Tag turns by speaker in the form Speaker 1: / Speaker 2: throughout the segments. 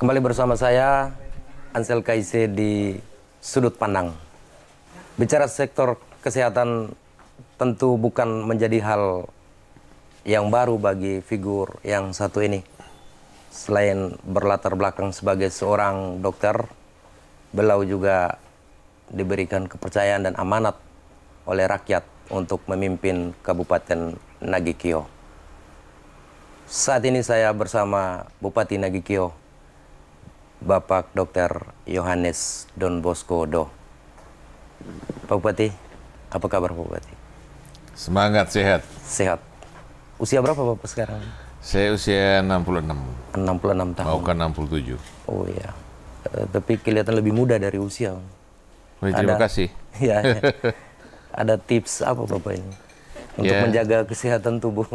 Speaker 1: Kembali bersama saya, Ansel Kaise di Sudut Pandang. Bicara sektor kesehatan tentu bukan menjadi hal yang baru bagi figur yang satu ini. Selain berlatar belakang sebagai seorang dokter, beliau juga diberikan kepercayaan dan amanat oleh rakyat untuk memimpin Kabupaten Nagikio. Saat ini saya bersama Bupati Nagikio, Bapak Dr. Yohanes Don Bosco Do. Pak Bupati, apa kabar Pak Bupati?
Speaker 2: Semangat, sehat.
Speaker 1: Sehat. Usia berapa Bapak sekarang?
Speaker 2: Saya usia 66.
Speaker 1: 66 tahun.
Speaker 2: Mau ke 67.
Speaker 1: Oh iya. Tapi kelihatan lebih muda dari usia.
Speaker 2: Terima kasih.
Speaker 1: Ya, ya. Ada tips apa Bapak ini? Untuk menjaga kesehatan tubuh.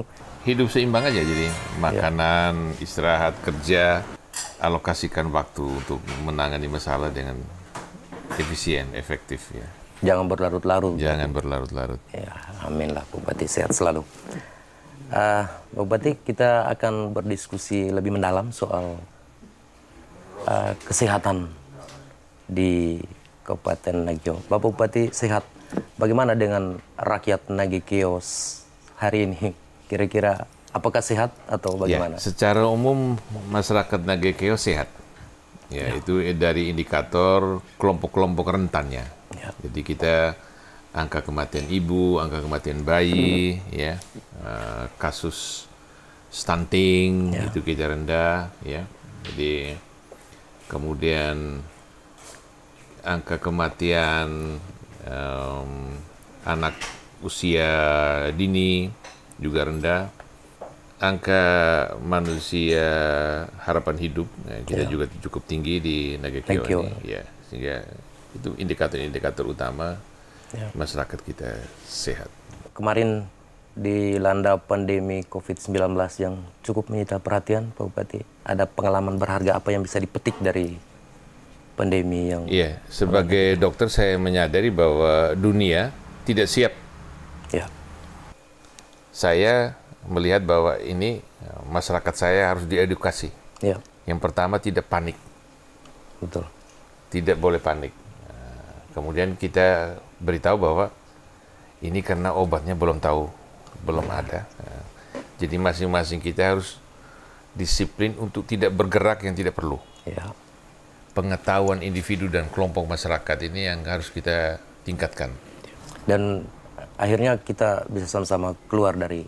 Speaker 2: Hidup seimbang aja, jadi makanan, istirahat, kerja, alokasikan waktu untuk menangani masalah dengan efisien, efektif ya.
Speaker 1: Jangan berlarut-larut.
Speaker 2: Jangan berlarut-larut.
Speaker 1: Ya, amin lah Bupati, sehat selalu. Bupati, kita akan berdiskusi lebih mendalam soal kesehatan di Kabupaten Nagikio. Bapak Bupati sehat. Bagaimana dengan rakyat Nagikio hari ini? Kira-kira apakah sehat atau bagaimana?
Speaker 2: Ya, secara umum masyarakat Nagikio sehat. Ya, itu dari indikator kelompok-kelompok rentannya. Ya. Jadi kita angka kematian ibu, angka kematian bayi, ya, kasus stunting itu kita rendah, ya. Jadi kemudian angka kematian anak usia dini juga rendah. Angka manusia harapan hidup kita juga cukup tinggi di Nagikio ini, ya, sehingga itu indikator-indikator utama masyarakat kita sehat.
Speaker 1: Kemarin dilanda pandemi COVID-19 yang cukup menyita perhatian, Pak Bupati. Ada pengalaman berharga apa yang bisa dipetik dari pandemi yang...
Speaker 2: Iya, sebagai dokter saya menyadari bahwa dunia tidak siap.
Speaker 1: Ya.
Speaker 2: Saya melihat bahwa ini masyarakat saya harus diedukasi.
Speaker 1: Ya.
Speaker 2: Yang pertama, tidak panik.
Speaker 1: Betul.
Speaker 2: Tidak boleh panik. Kemudian kita beritahu bahwa ini karena obatnya belum ada. Jadi masing-masing kita harus disiplin untuk tidak bergerak yang tidak perlu.
Speaker 1: Ya.
Speaker 2: Pengetahuan individu dan kelompok masyarakat ini yang harus kita tingkatkan.
Speaker 1: Dan akhirnya kita bisa sama-sama keluar dari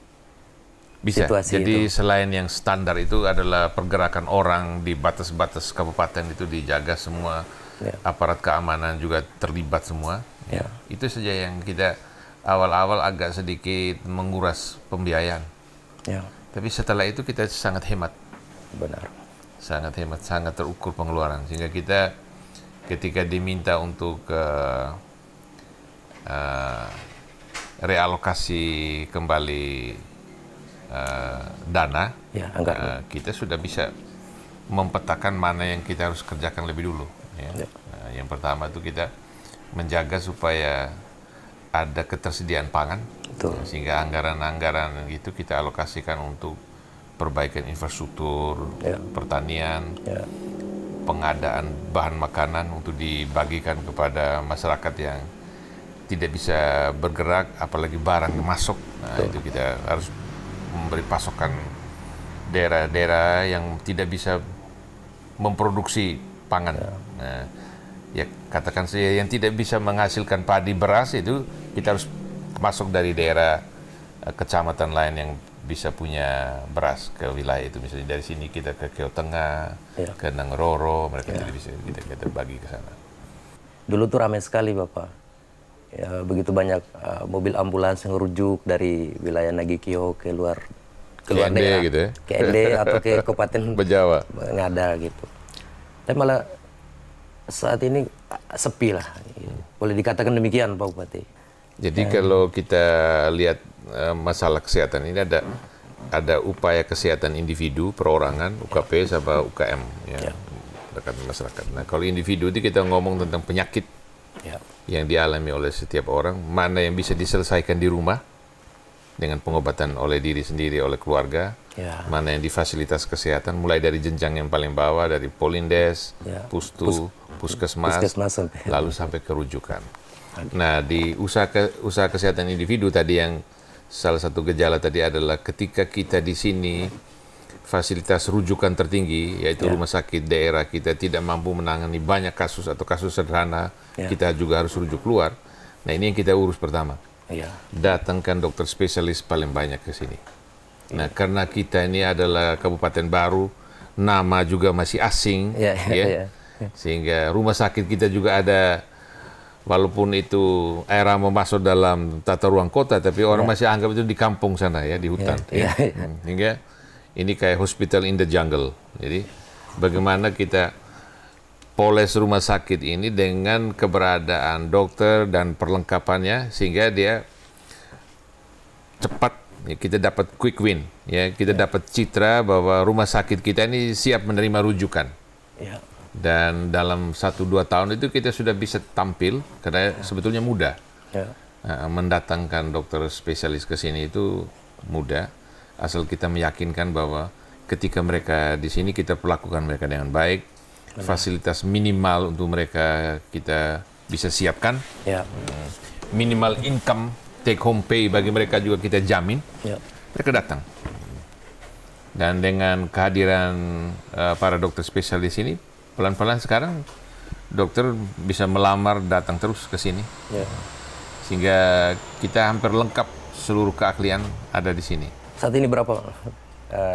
Speaker 1: situasi
Speaker 2: Jadi
Speaker 1: itu.
Speaker 2: selain yang standar itu adalah pergerakan orang di batas-batas kabupaten itu dijaga semua, aparat keamanan juga terlibat semua. Ya. Itu saja yang kita awal-awal agak sedikit menguras pembiayaan.
Speaker 1: Ya.
Speaker 2: Tapi setelah itu kita sangat hemat.
Speaker 1: Benar.
Speaker 2: Sangat hemat, sangat terukur pengeluaran. Sehingga kita ketika diminta untuk realokasi kembali dana, kita sudah bisa mempetakan mana yang kita harus kerjakan lebih dulu. Ya. Yang pertama itu kita menjaga supaya ada ketersediaan pangan.
Speaker 1: Betul.
Speaker 2: Sehingga anggaran-anggaran itu kita alokasikan untuk perbaikan infrastruktur, pertanian, pengadaan bahan makanan untuk dibagikan kepada masyarakat yang tidak bisa bergerak, apalagi barang masuk. Nah, itu kita harus memberi pasokan daerah-daerah yang tidak bisa memproduksi pangan. Nah, ya katakan saja yang tidak bisa menghasilkan padi beras itu kita harus masuk dari daerah kecamatan lain yang bisa punya beras ke wilayah itu. Misalnya dari sini kita ke Keo Tengah, ke Nangroro, mereka tidak bisa kita bagi ke sana.
Speaker 1: Dulu tuh ramai sekali Bapak. Ya, begitu banyak mobil ambulans yang rujuk dari wilayah Nagikio ke luar daerah,
Speaker 2: gitu ya?
Speaker 1: Ke ND atau ke Kabupaten
Speaker 2: Bejawa,
Speaker 1: Ngada gitu. Tapi malah saat ini sepi lah, boleh dikatakan demikian Pak Bupati.
Speaker 2: Jadi kalau kita lihat masalah kesehatan ini ada upaya kesehatan individu, perorangan, UKP sama UKM ya. Dekat masyarakat. Nah kalau individu itu kita ngomong tentang penyakit yang dialami oleh setiap orang, mana yang bisa diselesaikan di rumah, dengan pengobatan oleh diri sendiri, oleh keluarga, mana yang di fasilitas kesehatan, mulai dari jenjang yang paling bawah, dari Polindes, Pustu, Puskesmas, lalu sampai ke rujukan. Nah, di usaha kesehatan individu tadi yang salah satu gejala tadi adalah ketika kita di sini fasilitas rujukan tertinggi, yaitu rumah sakit daerah kita tidak mampu menangani banyak kasus atau kasus sederhana, kita juga harus rujuk keluar. Nah, ini yang kita urus pertama. Datangkan dokter spesialis paling banyak ke sini. Nah, karena kita ini adalah kabupaten baru, nama juga masih asing, sehingga rumah sakit kita juga ada, walaupun itu era mau masuk dalam tata ruang kota, tapi orang masih anggap itu di kampung sana ya, di hutan. Sehingga ini kayak hospital in the jungle. Jadi bagaimana kita poles rumah sakit ini dengan keberadaan dokter dan perlengkapannya sehingga dia cepat, ya, kita dapat quick win, ya, kita dapat citra bahwa rumah sakit kita ini siap menerima rujukan. Dan dalam 1-2 tahun itu kita sudah bisa tampil karena sebetulnya mudah. Mendatangkan dokter spesialis ke sini itu mudah. Asal kita meyakinkan bahwa ketika mereka di sini kita perlakukan mereka dengan baik, fasilitas minimal untuk mereka kita bisa siapkan, minimal income take home pay bagi mereka juga kita jamin, mereka datang. Dan dengan kehadiran para dokter spesialis ini, pelan-pelan sekarang dokter bisa melamar datang terus ke sini, sehingga kita hampir lengkap seluruh keahlian ada di sini.
Speaker 1: Saat ini berapa?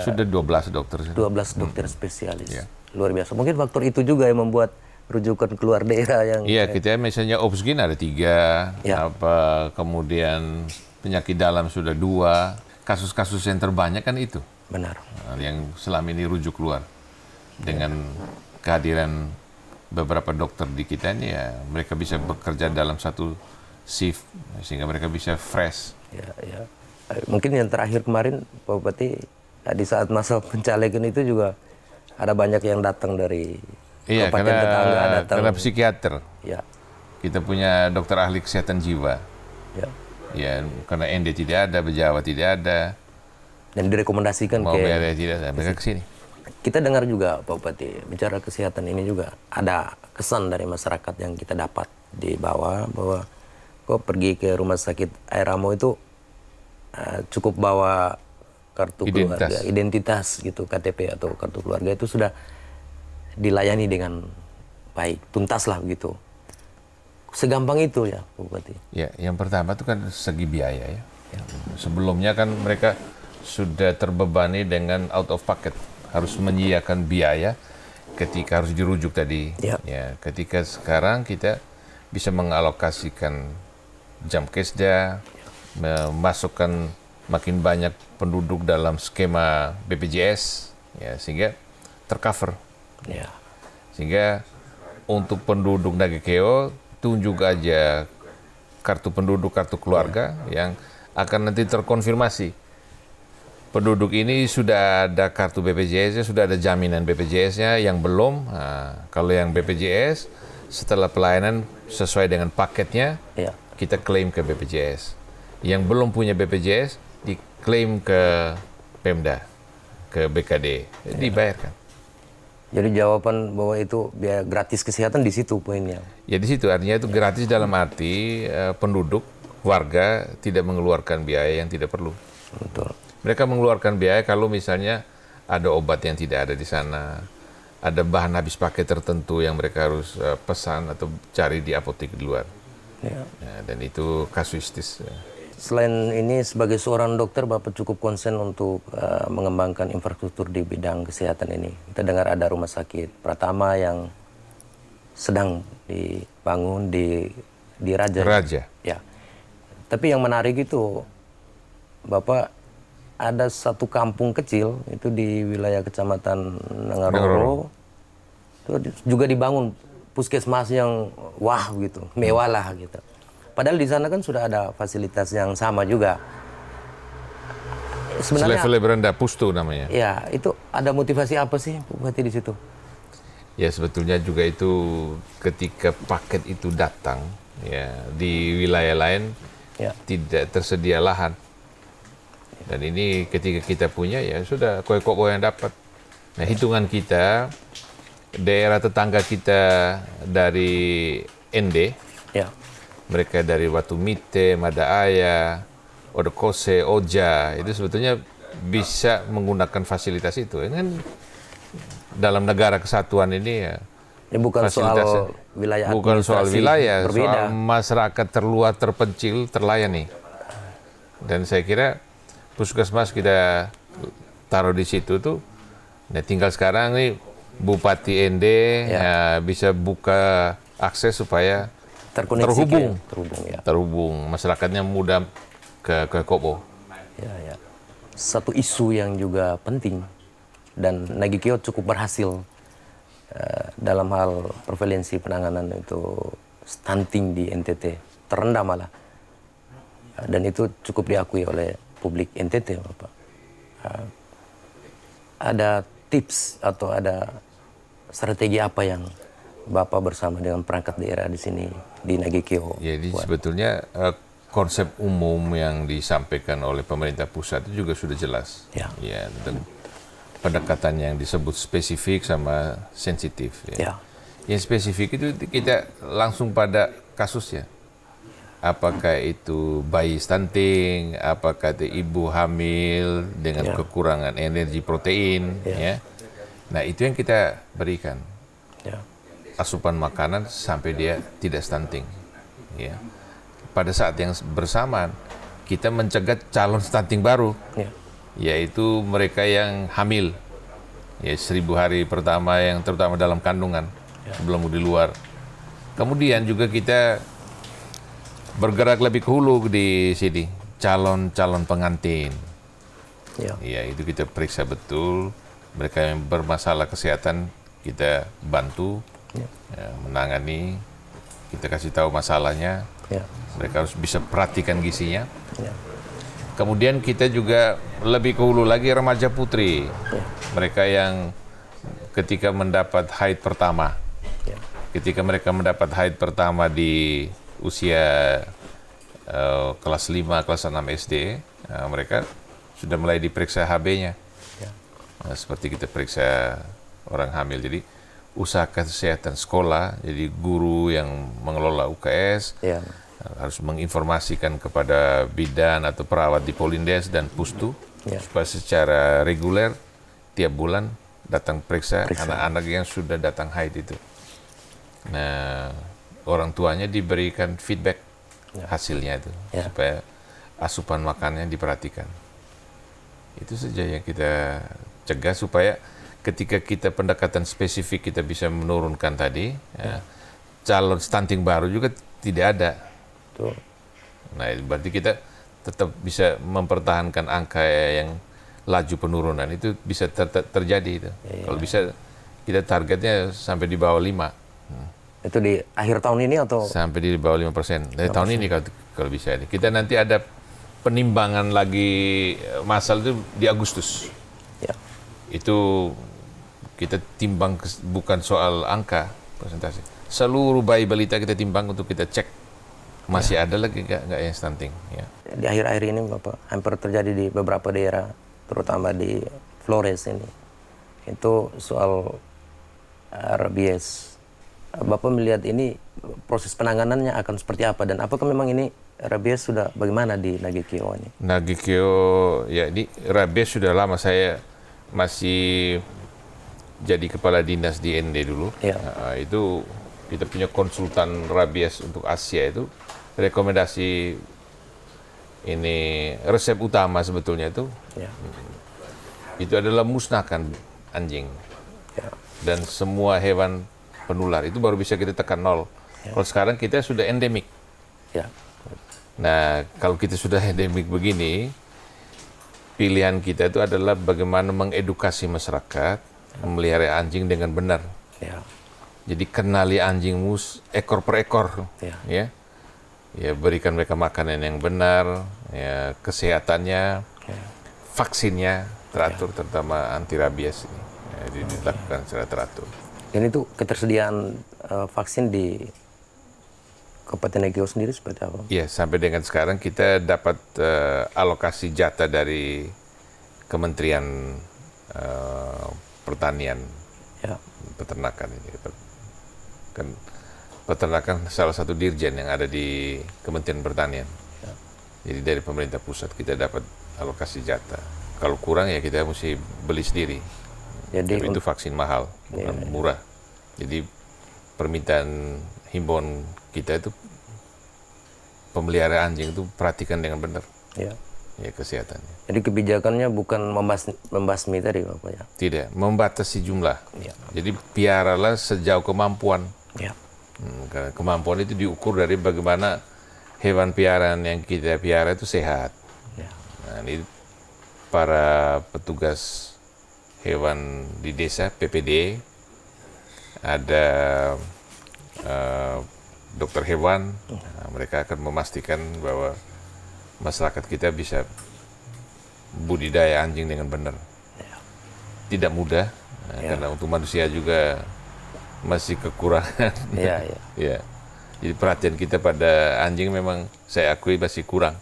Speaker 2: Sudah 12 dokter.
Speaker 1: 12 dokter spesialis. Luar biasa. Mungkin faktor itu juga yang membuat rujukan keluar daerah yang...
Speaker 2: Iya, kita misalnya obsgin ada 3, kemudian penyakit dalam sudah 2. Kasus-kasus yang terbanyak kan itu.
Speaker 1: Benar.
Speaker 2: Yang selama ini rujuk keluar. Dengan kehadiran beberapa dokter di kita ini, ya mereka bisa bekerja dalam satu shift, sehingga mereka bisa fresh.
Speaker 1: Mungkin yang terakhir kemarin, Pak Bupati, di saat masa pencalekan itu juga ada banyak yang datang dari kabupaten tetangga.
Speaker 2: Karena psikiater. Kita punya dokter ahli kesehatan jiwa. Karena ND tidak ada, Bejawa tidak ada.
Speaker 1: Dan direkomendasikan
Speaker 2: mereka ke sini.
Speaker 1: Kita dengar juga, Pak Bupati, bicara kesehatan ini juga ada kesan dari masyarakat yang kita dapat di bawah, bahwa kok pergi ke rumah sakit Air Ramo itu cukup bawa kartu keluarga, identitas gitu, KTP atau kartu keluarga itu sudah dilayani dengan baik, tuntas lah begitu. Segampang itu ya, Pak Bupati?
Speaker 2: Ya, yang pertama itu kan segi biaya ya. Sebelumnya kan mereka sudah terbebani dengan out of pocket, harus menyediakan biaya ketika harus dirujuk tadi. Ya, ketika sekarang kita bisa mengalokasikan jam kesda, memasukkan makin banyak penduduk dalam skema BPJS, ya, sehingga tercover. Sehingga untuk penduduk Nagekeo, tunjuk aja kartu penduduk, kartu keluarga yang akan nanti terkonfirmasi. Penduduk ini sudah ada kartu BPJS-nya, sudah ada jaminan BPJS-nya, yang belum, kalau yang BPJS, setelah pelayanan sesuai dengan paketnya, kita klaim ke BPJS. Yang belum punya BPJS, diklaim ke Pemda, ke BKD, dibayarkan.
Speaker 1: Jadi jawaban bahwa itu biaya gratis kesehatan di situ poinnya.
Speaker 2: Ya di situ, artinya itu gratis dalam arti penduduk, warga tidak mengeluarkan biaya yang tidak perlu.
Speaker 1: Betul.
Speaker 2: Mereka mengeluarkan biaya kalau misalnya ada obat yang tidak ada di sana, ada bahan habis pakai tertentu yang mereka harus pesan atau cari di apotek di luar. Dan itu kasuistis.
Speaker 1: Selain ini, sebagai seorang dokter, Bapak cukup konsen untuk mengembangkan infrastruktur di bidang kesehatan ini. Kita dengar ada rumah sakit Pratama yang sedang dibangun di Raja. Ya. Tapi yang menarik itu, Bapak, ada satu kampung kecil itu di wilayah Kecamatan Nangaroro. Itu juga dibangun puskesmas yang wah gitu, mewah lah gitu. Padahal di sana kan sudah ada fasilitas yang sama juga. Sebenarnya
Speaker 2: levelnya berendah, Pustu namanya.
Speaker 1: Ya, itu ada motivasi apa sih Bupati di situ?
Speaker 2: Ya sebetulnya juga itu ketika paket itu datang, ya di wilayah lain tidak tersedia lahan. Dan ini ketika kita punya, ya sudah, koe-koe yang dapat. Nah, hitungan kita, daerah tetangga kita dari Ende,
Speaker 1: Ya.
Speaker 2: mereka dari Watu Mite, Madaaya, Odokose, Oja, itu sebetulnya bisa menggunakan fasilitas itu. Ini kan dalam negara kesatuan ini ya,
Speaker 1: Ini bukan soal wilayah administrasi,
Speaker 2: bukan soal wilayah,
Speaker 1: berbeda.
Speaker 2: soal masyarakat terluar, terpencil, terlayani. Dan saya kira puskesmas kita taruh di situ tuh. Nah, tinggal sekarang nih Bupati Ende ya, bisa buka akses supaya terhubung,
Speaker 1: ya.
Speaker 2: terhubung, masyarakatnya mudah ke Kopo.
Speaker 1: Ya. Satu isu yang juga penting dan Nagikio cukup berhasil dalam hal prevalensi penanganan itu stunting di NTT terendah malah, dan itu cukup diakui oleh publik NTT, Bapak. Ada tips atau ada strategi apa yang Bapak bersama dengan perangkat daerah di sini di Nagikio?
Speaker 2: Jadi sebetulnya konsep umum yang disampaikan oleh pemerintah pusat itu juga sudah jelas. Ya, tentang pendekatan yang disebut spesifik sama sensitif. Ya. Yang spesifik itu kita langsung pada kasusnya. Apakah itu bayi stunting, apakah itu ibu hamil dengan kekurangan energi protein, ya. Nah, itu yang kita berikan. Asupan makanan sampai dia tidak stunting. Ya. Pada saat yang bersamaan, kita mencegah calon stunting baru, yaitu mereka yang hamil, ya 1000 hari pertama yang terutama dalam kandungan, sebelum di luar. Kemudian juga kita bergerak lebih ke hulu di sini, calon-calon pengantin. Ya, itu kita periksa betul. Mereka yang bermasalah kesehatan kita bantu, menangani, kita kasih tahu masalahnya. Mereka harus bisa perhatikan gizinya. Kemudian kita juga lebih ke hulu lagi remaja putri. Mereka yang ketika mendapat haid pertama. Ketika mereka mendapat haid pertama di usia kelas 5, kelas 6 SD, mereka sudah mulai diperiksa HB-nya. Seperti kita periksa orang hamil. Jadi usaha kesehatan sekolah, jadi guru yang mengelola UKS harus menginformasikan kepada bidan atau perawat di Polindes dan Pustu supaya secara reguler tiap bulan datang periksa anak-anak yang sudah datang haid itu. Nah, orang tuanya diberikan feedback hasilnya itu supaya asupan makannya diperhatikan. Itu saja yang kita cegah supaya ketika kita pendekatan spesifik kita bisa menurunkan tadi, calon stunting baru juga tidak ada. Nah, berarti kita tetap bisa mempertahankan angka yang laju penurunan itu bisa terjadi itu. Kalau bisa kita targetnya sampai di bawah 5.
Speaker 1: Itu di akhir tahun ini atau?
Speaker 2: Sampai di bawah 5%. Dari tahun ini kalau bisa. Kita nanti ada penimbangan lagi masal itu di Agustus. Itu kita timbang bukan soal angka persentase. Seluruh bayi balita kita timbang untuk kita cek masih ada lagi nggak yang stunting.
Speaker 1: Di akhir-akhir ini Bapak hampir terjadi di beberapa daerah, terutama di Flores ini. Itu soal rabies. Bapak melihat ini proses penanganannya akan seperti apa dan apakah memang ini rabies sudah bagaimana di Nagikio ini?
Speaker 2: Nagikio, ya ini rabies sudah lama. Saya masih jadi kepala dinas di Ende dulu. Itu kita punya konsultan rabies untuk Asia itu rekomendasi ini resep utama sebetulnya itu. Itu adalah musnahkan anjing dan semua hewan penular itu baru bisa kita tekan 0. Kalau sekarang kita sudah endemik. Nah, kalau kita sudah endemik begini, pilihan kita itu adalah bagaimana mengedukasi masyarakat memelihara anjing dengan benar. Jadi kenali anjingmu ekor per ekor, ya berikan mereka makanan yang benar, ya kesehatannya, vaksinnya teratur, terutama anti rabies ini, dilakukan secara teratur.
Speaker 1: Dan itu ketersediaan vaksin di Kabupaten Nagekeo sendiri seperti apa?
Speaker 2: Ya, sampai dengan sekarang kita dapat alokasi jatah dari Kementerian Pertanian,
Speaker 1: Ya,
Speaker 2: Peternakan ini. Kan peternakan salah satu dirjen yang ada di Kementerian Pertanian. Jadi dari pemerintah pusat kita dapat alokasi jatah. Kalau kurang ya kita mesti beli sendiri.
Speaker 1: jadi
Speaker 2: Tapi itu vaksin mahal, bukan murah. Jadi permintaan himbauan kita itu pemelihara anjing itu perhatikan dengan benar
Speaker 1: ya.
Speaker 2: ya kesehatannya.
Speaker 1: Jadi kebijakannya bukan membasmi tadi Bapak ya?
Speaker 2: Tidak, membatasi jumlah.
Speaker 1: Ya.
Speaker 2: Jadi piaralah sejauh kemampuan.
Speaker 1: Ya.
Speaker 2: Karena kemampuan itu diukur dari bagaimana hewan piaraan yang kita piara itu sehat.
Speaker 1: Ya.
Speaker 2: Nah, ini para petugas hewan di desa PPD, ada dokter hewan, nah, mereka akan memastikan bahwa masyarakat kita bisa budidaya anjing dengan benar. Tidak mudah, nah, karena untuk manusia juga masih kekurangan.
Speaker 1: Ya, ya.
Speaker 2: Ya. Jadi perhatian kita pada anjing memang saya akui masih kurang.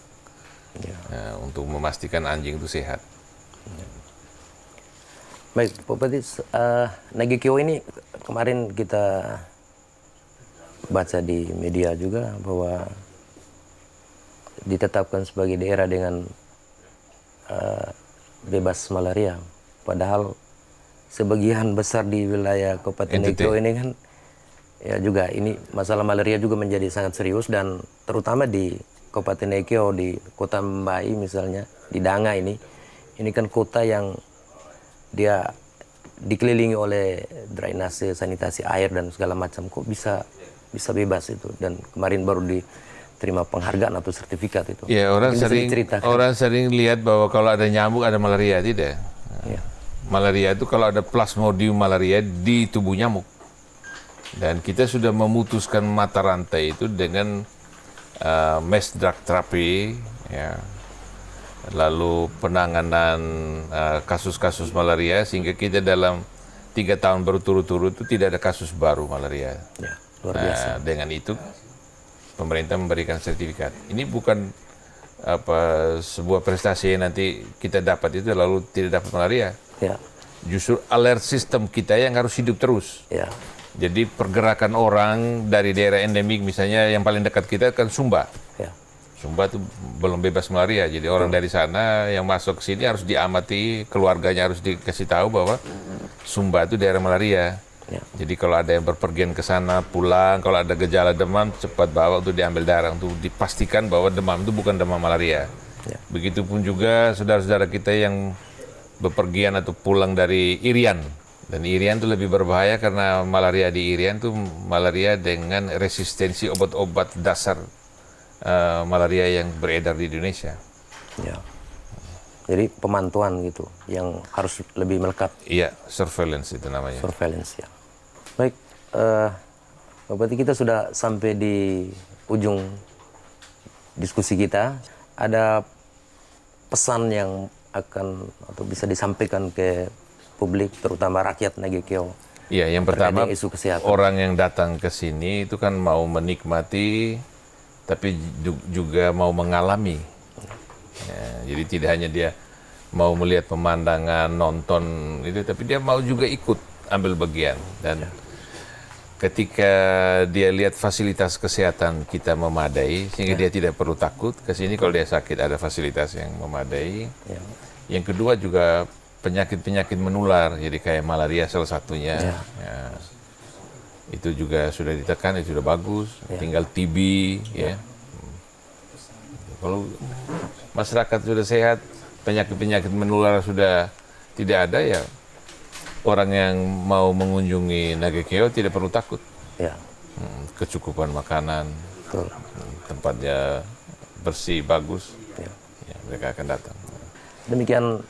Speaker 1: Ya.
Speaker 2: Nah, untuk memastikan anjing itu sehat.
Speaker 1: Baik, Pak Bupati, Nagekeo ini kemarin kita baca di media juga bahwa ditetapkan sebagai daerah dengan bebas malaria. Padahal sebagian besar di wilayah Kabupaten Nagekeo ini kan ya juga ini masalah malaria juga menjadi sangat serius, dan terutama di Kabupaten Nagekeo, di Kota Mbai misalnya, di Danga ini kan kota yang dia dikelilingi oleh drainase, sanitasi air dan segala macam. Kok bisa bebas itu? Dan kemarin baru diterima penghargaan atau sertifikat itu.
Speaker 2: Ya, orang sering lihat bahwa kalau ada nyamuk ada malaria, tidak.
Speaker 1: Ya.
Speaker 2: Malaria itu kalau ada Plasmodium malaria di tubuh nyamuk. Dan kita sudah memutuskan mata rantai itu dengan mass drug therapy, ya. Lalu penanganan kasus-kasus malaria, sehingga kita dalam 3 tahun berturut-turut itu tidak ada kasus baru malaria.
Speaker 1: Ya, luar biasa.
Speaker 2: Nah, dengan itu pemerintah memberikan sertifikat. Ini bukan sebuah prestasi yang nanti kita dapat itu lalu tidak dapat malaria.
Speaker 1: Ya.
Speaker 2: Justru alert sistem kita yang harus hidup terus.
Speaker 1: Ya.
Speaker 2: Jadi pergerakan orang dari daerah endemik, misalnya yang paling dekat kita kan Sumba.
Speaker 1: Ya.
Speaker 2: Sumba itu belum bebas malaria. Jadi orang dari sana yang masuk ke sini harus diamati, keluarganya harus dikasih tahu bahwa Sumba itu daerah malaria.
Speaker 1: Ya.
Speaker 2: Jadi kalau ada yang berpergian ke sana, pulang, kalau ada gejala demam, cepat bawa untuk diambil darah, untuk dipastikan bahwa demam itu bukan demam malaria.
Speaker 1: Ya.
Speaker 2: Begitupun juga saudara-saudara kita yang bepergian atau pulang dari Irian. Dan Irian itu lebih berbahaya karena malaria di Irian itu malaria dengan resistensi obat-obat dasar malaria yang beredar di Indonesia.
Speaker 1: Ya. Jadi pemantauan gitu yang harus lebih melekat.
Speaker 2: Iya, surveillance itu namanya.
Speaker 1: Surveillance ya. Baik, berarti kita sudah sampai di ujung diskusi kita. Ada pesan yang akan atau bisa disampaikan ke publik, terutama rakyat Nagekeo?
Speaker 2: Iya, yang pertama
Speaker 1: isu kesehatan.
Speaker 2: Orang yang datang ke sini itu kan mau menikmati, tapi juga mau mengalami. Ya, jadi tidak hanya dia mau melihat pemandangan, nonton itu, tapi dia mau juga ikut ambil bagian. Dan ketika dia lihat fasilitas kesehatan kita memadai, sehingga dia tidak perlu takut ke sini kalau dia sakit, ada fasilitas yang memadai.
Speaker 1: Ya.
Speaker 2: Yang kedua juga penyakit-penyakit menular, jadi kayak malaria salah satunya. Ya. Itu juga sudah ditekan, itu sudah bagus. Tinggal TB, ya. Kalau masyarakat sudah sehat, penyakit-penyakit menular sudah tidak ada, ya orang yang mau mengunjungi Nagekeo tidak perlu takut.
Speaker 1: Ya.
Speaker 2: Kecukupan makanan,
Speaker 1: Betul.
Speaker 2: Tempatnya bersih, bagus,
Speaker 1: Ya.
Speaker 2: ya, mereka akan datang.
Speaker 1: Demikian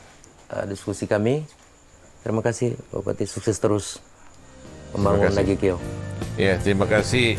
Speaker 1: diskusi kami. Terima kasih Pak Bupati, sukses terus membangun Nagekeo.
Speaker 2: Ya, terima kasih.